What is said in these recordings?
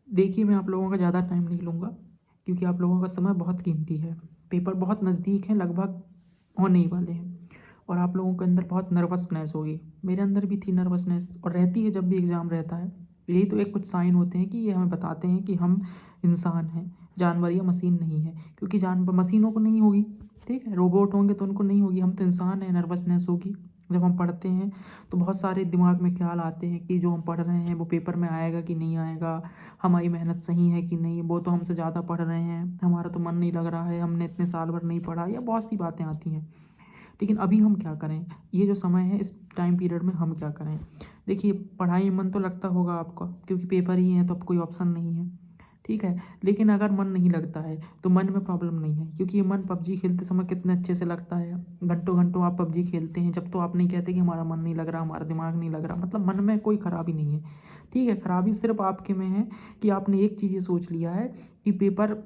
देखिए, मैं आप लोगों का ज़्यादा टाइम नहीं लूँगा क्योंकि आप लोगों का समय बहुत कीमती है। पेपर बहुत नज़दीक हैं, लगभग होने ही वाले हैं और आप लोगों के अंदर बहुत नर्वसनेस होगी। मेरे अंदर भी थी नर्वसनेस और रहती है जब भी एग्ज़ाम रहता है। यही तो एक कुछ साइन होते हैं कि ये हमें बताते हैं कि हम इंसान हैं, जानवर या मशीन नहीं है। क्योंकि जानवर मशीनों को नहीं होगी, ठीक है? रोबोट होंगे तो उनको नहीं होगी, हम तो इंसान हैं, नर्वसनेस होगी। जब हम पढ़ते हैं तो बहुत सारे दिमाग में ख्याल आते हैं कि जो हम पढ़ रहे हैं वो पेपर में आएगा कि नहीं आएगा, हमारी मेहनत सही है कि नहीं, वो तो हमसे ज़्यादा पढ़ रहे हैं, हमारा तो मन नहीं लग रहा है, हमने इतने साल भर नहीं पढ़ा, या बहुत सी बातें आती हैं। लेकिन अभी हम क्या करें, ये जो समय है इस टाइम पीरियड में हम क्या करें? देखिए, पढ़ाई में मन तो लगता होगा आपका क्योंकि पेपर ही है तो अब कोई ऑप्शन नहीं है, ठीक है? लेकिन अगर मन नहीं लगता है तो मन में प्रॉब्लम नहीं है क्योंकि ये मन पबजी खेलते समय कितने अच्छे से लगता है। घंटों घंटों आप पबजी खेलते हैं, जब तो आप नहीं कहते कि हमारा मन नहीं लग रहा, हमारा दिमाग नहीं लग रहा, मतलब मन में कोई खराबी नहीं है, ठीक है? खराबी सिर्फ आपके में है कि आपने एक चीज़ ये सोच लिया है कि पेपर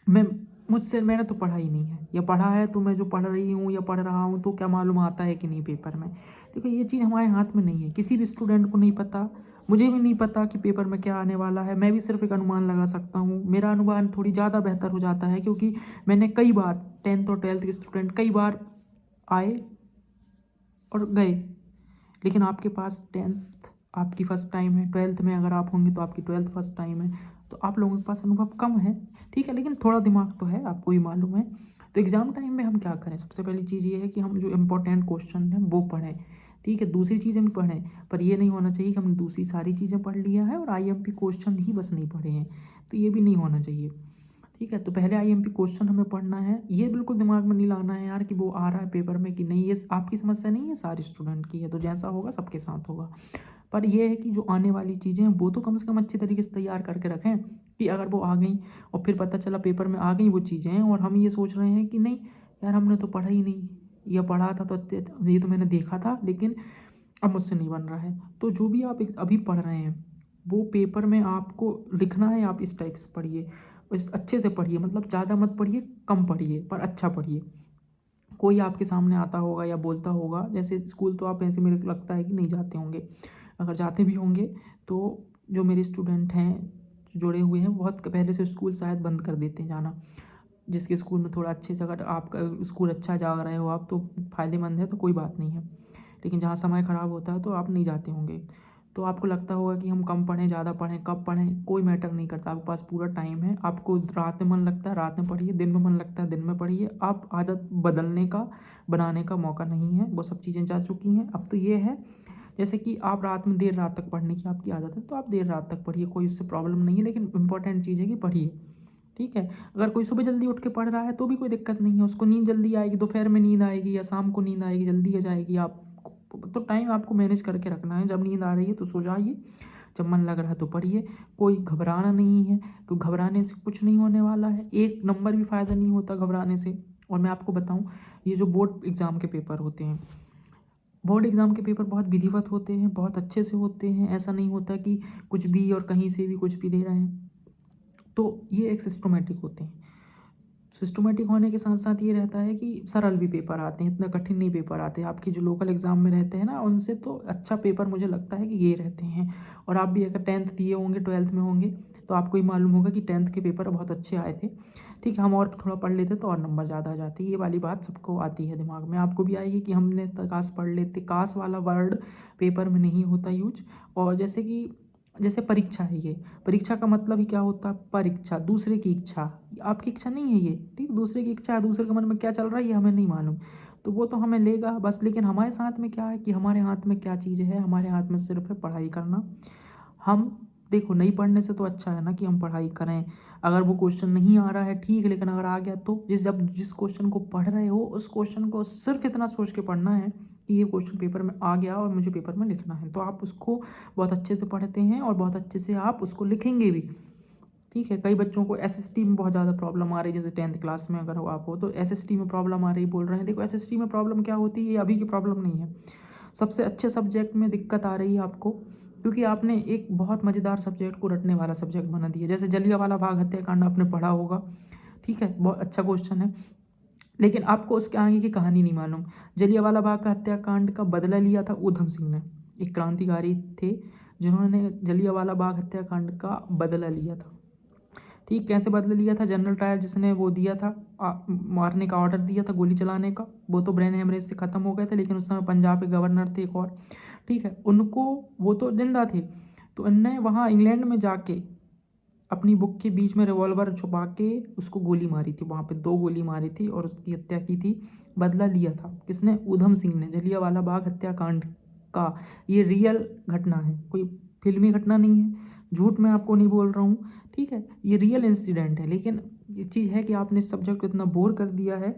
मैं मुझसे मैंने तो पढ़ा ही नहीं है, या पढ़ा है तो मैं जो पढ़ रही हूँ या पढ़ रहा हूँ तो क्या मालूम आता है कि नहीं पेपर में। देखो, ये चीज़ हमारे हाथ में नहीं है, किसी भी स्टूडेंट को नहीं पता, मुझे भी नहीं पता कि पेपर में क्या आने वाला है। मैं भी सिर्फ एक अनुमान लगा सकता हूँ। मेरा अनुमान थोड़ी ज़्यादा बेहतर हो जाता है क्योंकि मैंने कई बार 10th और 12th के स्टूडेंट कई बार आए और गए। लेकिन आपके पास 10th आपकी फ़र्स्ट टाइम है, 12th में अगर आप होंगे तो आपकी 12th फर्स्ट टाइम है, तो आप लोगों के पास अनुभव कम है, ठीक है? लेकिन थोड़ा दिमाग तो है, आपको भी मालूम है। तो एग्ज़ाम टाइम में हम क्या करें? सबसे पहली चीज़ ये है कि हम जो इम्पोर्टेंट क्वेश्चन हैं वो पढ़ें, ठीक है? दूसरी चीज़ हम पढ़ें, पर ये नहीं होना चाहिए कि हमने दूसरी सारी चीज़ें पढ़ लिया है और आईएमपी क्वेश्चन ही बस नहीं पढ़े हैं, तो ये भी नहीं होना चाहिए, ठीक है? तो पहले आईएमपी क्वेश्चन हमें पढ़ना है, ये बिल्कुल दिमाग में नहीं लाना है यार कि वो आ रहा है पेपर में कि नहीं। ये आपकी समस्या नहीं है, सारे स्टूडेंट की है, तो जैसा होगा सबके साथ होगा। पर ये है कि जो आने वाली चीज़ें हैं वो तो कम से कम अच्छे तरीके से तैयार करके रखें कि अगर वो आ गई और फिर पता चला पेपर में आ गई वो चीज़ें और हम ये सोच रहे हैं कि नहीं यार, हमने तो पढ़ा ही नहीं, या पढ़ा था तो ये तो मैंने देखा था लेकिन अब मुझसे नहीं बन रहा है। तो जो भी आप अभी पढ़ रहे हैं वो पेपर में आपको लिखना है, आप इस टाइप से पढ़िए, इस अच्छे से पढ़िए, मतलब ज़्यादा मत पढ़िए, कम पढ़िए, पर अच्छा पढ़िए। कोई आपके सामने आता होगा या बोलता होगा, जैसे स्कूल तो आप ऐसे मेरे को लगता है कि नहीं जाते होंगे, अगर जाते भी होंगे तो जो मेरे स्टूडेंट हैं जुड़े हुए हैं बहुत पहले से स्कूल शायद बंद कर देते हैं जाना। जिसके स्कूल में थोड़ा अच्छे से, अगर आपका स्कूल अच्छा जा रहे हो आप तो फ़ायदेमंद है, तो कोई बात नहीं है। लेकिन जहाँ समय ख़राब होता है तो आप नहीं जाते होंगे, तो आपको लगता होगा कि हम कम पढ़ें, ज़्यादा पढ़ें, कब पढ़ें, कोई मैटर नहीं करता, आपके पास पूरा टाइम है। आपको रात में मन लगता है रात में पढ़िए, दिन में मन लगता है दिन में पढ़िए। आप आदत बदलने का, बनाने का मौका नहीं है, वो सब चीज़ें जा चुकी हैं। अब तो ये है जैसे कि आप रात में देर रात तक पढ़ने की आपकी आदत है तो आप देर रात तक पढ़िए, कोई उससे प्रॉब्लम नहीं है, लेकिन इंपॉर्टेंट चीज़ है कि पढ़िए, ठीक है? अगर कोई सुबह जल्दी उठ के पढ़ रहा है तो भी कोई दिक्कत नहीं है, उसको नींद जल्दी आएगी, दोपहर में नींद आएगी या शाम को नींद आएगी, जल्दी आ जाएगी। आप तो टाइम आपको मैनेज करके रखना है, जब नींद आ रही है तो सो जाइए, जब मन लग रहा है तो पढ़िए। कोई घबराना नहीं है, तो घबराने से कुछ नहीं होने वाला है, एक नंबर भी फ़ायदा नहीं होता घबराने से। और मैं आपको बताऊं, ये जो बोर्ड एग्ज़ाम के पेपर होते हैं, बोर्ड एग्ज़ाम के पेपर बहुत विधिवत होते हैं, बहुत अच्छे से होते हैं, ऐसा नहीं होता कि कुछ भी और कहीं से भी कुछ भी दे रहे हैं। तो ये एक सिस्टमेटिक होते हैं। सिस्टमेटिक होने के साथ साथ ये रहता है कि सरल भी पेपर आते हैं, इतना कठिन नहीं पेपर आते। आपकी जो लोकल एग्ज़ाम में रहते हैं ना, उनसे तो अच्छा पेपर मुझे लगता है कि ये रहते हैं। और आप भी अगर 10th दिए होंगे, 12th में होंगे, तो आपको ही मालूम होगा कि 10th के पेपर बहुत अच्छे आए थे, ठीक है? हम और थोड़ा पढ़ लेते तो और नंबर ज़्यादा आ जाते, ये वाली बात सबको आती है दिमाग में, आपको भी आएगी कि हमने तो काश पढ़ लेते। काश वाला वर्ड पेपर में नहीं होता यूज। और जैसे कि जैसे परीक्षा है, ये परीक्षा का मतलब ही क्या होता है? परीक्षा, दूसरे की इच्छा, आपकी इच्छा नहीं है ये, ठीक? दूसरे की इच्छा है, दूसरे के मन में क्या चल रहा है ये हमें नहीं मालूम, तो वो तो हमें लेगा बस। लेकिन हमारे साथ में क्या है कि हमारे हाथ में क्या चीज़ है? हमारे हाथ में सिर्फ है पढ़ाई करना। हम देखो, नहीं पढ़ने से तो अच्छा है ना कि हम पढ़ाई करें। अगर वो क्वेश्चन नहीं आ रहा है ठीक है, लेकिन अगर आ गया तो जिस क्वेश्चन को पढ़ रहे हो उस क्वेश्चन को सिर्फ इतना सोच के पढ़ना है कि ये क्वेश्चन पेपर में आ गया और मुझे पेपर में लिखना है, तो आप उसको बहुत अच्छे से पढ़ते हैं और बहुत अच्छे से आप उसको लिखेंगे भी, ठीक है? कई बच्चों को एसएसटी में बहुत ज़्यादा प्रॉब्लम आ रही है, जैसे 10th क्लास में अगर हो आप हो तो एसएसटी में प्रॉब्लम आ रही है, बोल रहे हैं। देखो, एसएसटी में प्रॉब्लम क्या होती है, ये अभी की प्रॉब्लम नहीं है। सबसे अच्छे सब्जेक्ट में दिक्कत आ रही है आपको क्योंकि आपने एक बहुत मज़ेदार सब्जेक्ट को रटने वाला सब्जेक्ट बना दिया। जैसे जलियांवाला बाग हत्याकांड आपने पढ़ा होगा, ठीक है? बहुत अच्छा क्वेश्चन है, लेकिन आपको उसके आगे की कहानी नहीं मालूम। जलियांवाला बाग का हत्याकांड का बदला लिया था ऊधम सिंह ने, एक क्रांतिकारी थे जिन्होंने जलियांवाला बाग हत्याकांड का बदला लिया था। ठीक, कैसे बदला लिया था? जनरल डायर जिसने वो दिया था मारने का ऑर्डर दिया था, गोली चलाने का, वो तो ब्रेन हेमरेज से ख़त्म हो गए थे, लेकिन उस समय पंजाब के गवर्नर थे एक और, ठीक है, उनको, वो तो जिंदा थे, तो उनने वहाँ इंग्लैंड में जाके अपनी बुक के बीच में रिवॉल्वर छुपा के उसको गोली मारी थी, वहाँ पे 2 गोली मारी थी और उसकी हत्या की थी। बदला लिया था किसने? ऊधम सिंह ने, जलियांवाला बाग हत्याकांड का। ये रियल घटना है, कोई फिल्मी घटना नहीं है, झूठ मैं आपको नहीं बोल रहा हूँ, ठीक है, ये रियल इंसिडेंट है। लेकिन ये चीज़ है कि आपने इस सब्जेक्ट को इतना बोर कर दिया है,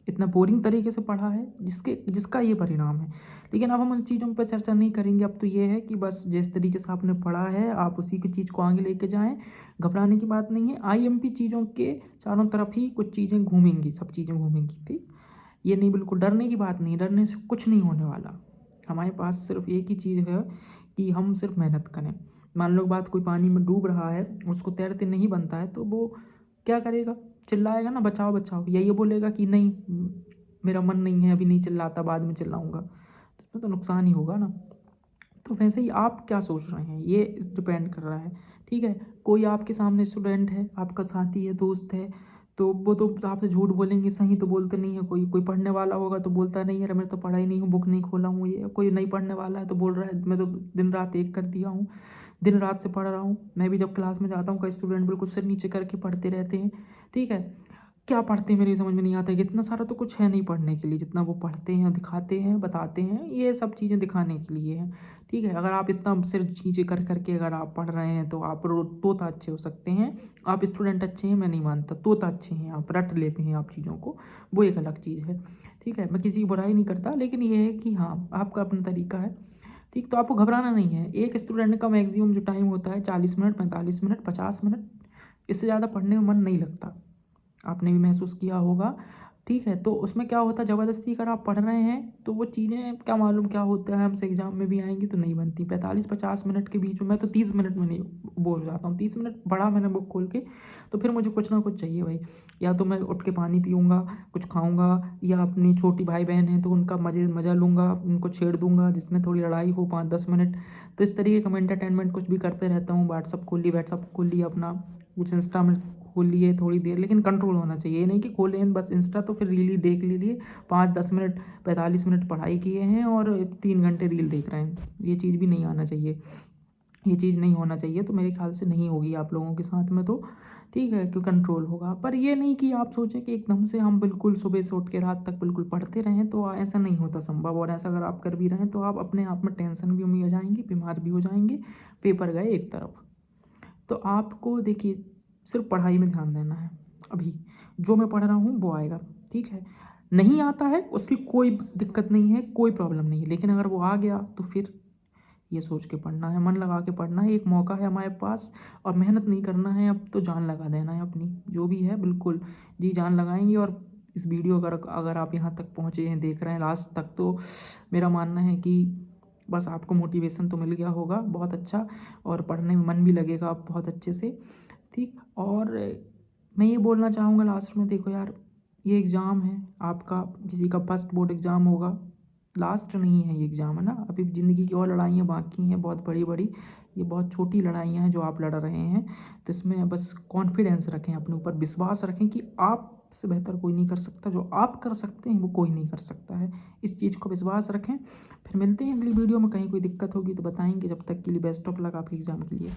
इतना बोरिंग तरीके से पढ़ा है, जिसका ये परिणाम है। लेकिन अब हम उन चीज़ों पर चर्चा नहीं करेंगे। अब तो ये है कि बस जिस तरीके से आपने पढ़ा है आप उसी की चीज़ को आगे लेके जाएं, घबराने की बात नहीं है। आईएमपी चीज़ों के चारों तरफ ही कुछ चीज़ें घूमेंगी, सब चीज़ें घूमेंगी, ठीक, ये नहीं, बिल्कुल डरने की बात नहीं, डरने से कुछ नहीं होने वाला। हमारे पास सिर्फ एक ही चीज़ है कि हम सिर्फ मेहनत करें। मान लो बात, कोई पानी में डूब रहा है, उसको तैरते नहीं बनता है, तो वो क्या करेगा? चिल्लाएगा ना, बचाओ बचाओ, या ये बोलेगा कि नहीं मेरा मन नहीं है, अभी नहीं चिल्लाता, बाद में चिल्लाऊंगा, तो इसमें तो नुकसान ही होगा ना। तो वैसे ही आप क्या सोच रहे हैं, ये डिपेंड कर रहा है, ठीक है। कोई आपके सामने स्टूडेंट है, आपका साथी है, दोस्त है, तो वो तो आपसे झूठ बोलेंगे, सही तो बोलते नहीं है। कोई पढ़ने वाला होगा तो बोलता नहीं यार मैं तो पढ़ा ही नहीं हूँ, बुक नहीं खोला हूँ। ये कोई नहीं पढ़ने वाला है तो बोल रहा है मैं तो दिन रात एक कर दिया हूँ, दिन रात से पढ़ रहा हूँ। मैं भी जब क्लास में जाता हूँ, कई स्टूडेंट बिल्कुल सिर नीचे करके पढ़ते रहते हैं, ठीक है। क्या पढ़ते हैं मेरी समझ में नहीं आता है कि इतना सारा तो कुछ है नहीं पढ़ने के लिए, जितना वो पढ़ते हैं, दिखाते हैं, बताते हैं, ये सब चीज़ें दिखाने के लिए है, ठीक है। अगर आप इतना सिर नीचे कर करके अगर आप पढ़ रहे हैं तो आप तोता अच्छे हो सकते हैं। आप स्टूडेंट अच्छे हैं मैं नहीं मानता, तोता अच्छे हैं, आप रट लेते हैं आप चीज़ों को, वो एक अलग चीज़ है, ठीक है। मैं किसी की बुराई नहीं करता, लेकिन ये है कि हाँ आपका अपना तरीका है, ठीक। तो आपको घबराना नहीं है। एक स्टूडेंट का मैक्सिमम जो टाइम होता है 40 मिनट, 45 मिनट, 50 मिनट, इससे ज़्यादा पढ़ने में मन नहीं लगता, आपने भी महसूस किया होगा, ठीक है। तो उसमें क्या होता है, ज़बरदस्ती अगर आप पढ़ रहे हैं तो वो चीज़ें क्या मालूम क्या होता है, हमसे एग्जाम में भी आएंगी तो नहीं बनती। 45-50 मिनट के बीच में मैं तो 30 मिनट में नहीं बोर हो जाता हूँ। 30 मिनट पढ़ा मैंने बुक खोल के, तो फिर मुझे कुछ ना कुछ चाहिए भाई, या तो मैं उठ के पानी पीऊँगा, कुछ खाऊँगा, या अपनी छोटी भाई बहन है तो उनका मज़ा लूँगा, उनको छेड़ दूँगा जिसमें थोड़ी लड़ाई हो 5-10 मिनट। तो इस तरीके का एंटरटेनमेंट कुछ भी करते रहता हूँ। व्हाट्सअप खोल लिया अपना, कुछ इंस्टा में खोल लिए थोड़ी देर, लेकिन कंट्रोल होना चाहिए। ये नहीं कि खोलें बस इंस्टा तो फिर रील ही देख लीजिए, 5-10 मिनट 45 मिनट पढ़ाई किए हैं और 3 घंटे रील देख रहे हैं, ये चीज़ भी नहीं आना चाहिए, ये चीज़ नहीं होना चाहिए। तो मेरे ख्याल से नहीं होगी आप लोगों के साथ में, तो ठीक है क्यों कंट्रोल होगा। पर ये नहीं कि आप सोचें कि एकदम से हम बिल्कुल सुबह से उठ के रात तक बिल्कुल पढ़ते रहें, तो ऐसा नहीं होता संभव। और ऐसा अगर आप कर भी रहें तो आप अपने आप में टेंशन भी में हो जाएंगे, बीमार भी हो जाएंगे, पेपर गए एक तरफ। तो आपको देखिए सिर्फ पढ़ाई में ध्यान देना है। अभी जो मैं पढ़ रहा हूँ वो आएगा, ठीक है। नहीं आता है उसकी कोई दिक्कत नहीं है, कोई प्रॉब्लम नहीं है, लेकिन अगर वो आ गया तो फिर ये सोच के पढ़ना है, मन लगा के पढ़ना है। एक मौका है हमारे पास और मेहनत नहीं करना है, अब तो जान लगा देना है अपनी, जो भी है बिल्कुल जी जान लगाएंगे। और इस वीडियो अगर आप यहाँ तक पहुँचे हैं, देख रहे हैं लास्ट तक, तो मेरा मानना है कि बस आपको मोटिवेशन तो मिल गया होगा बहुत अच्छा, और पढ़ने में मन भी लगेगा आप बहुत अच्छे से, ठीक। और मैं ये बोलना चाहूँगा लास्ट में, देखो यार ये एग्ज़ाम है आपका, किसी का फर्स्ट बोर्ड एग्ज़ाम होगा, लास्ट नहीं है ये एग्ज़ाम, है ना। अभी ज़िंदगी की और लड़ाइयाँ बाकी हैं बहुत बड़ी बड़ी, ये बहुत छोटी लड़ाइयाँ हैं जो आप लड़ रहे हैं। तो इसमें बस कॉन्फिडेंस रखें, अपने ऊपर विश्वास रखें कि आपसे बेहतर कोई नहीं कर सकता, जो आप कर सकते हैं वो कोई नहीं कर सकता है। इस चीज़ को विश्वास रखें। फिर मिलते हैं अगली वीडियो में, कहीं कोई दिक्कत होगी तो बताएंगे। जब तक के लिए बेस्ट ऑफ लक आपके एग्ज़ाम के लिए।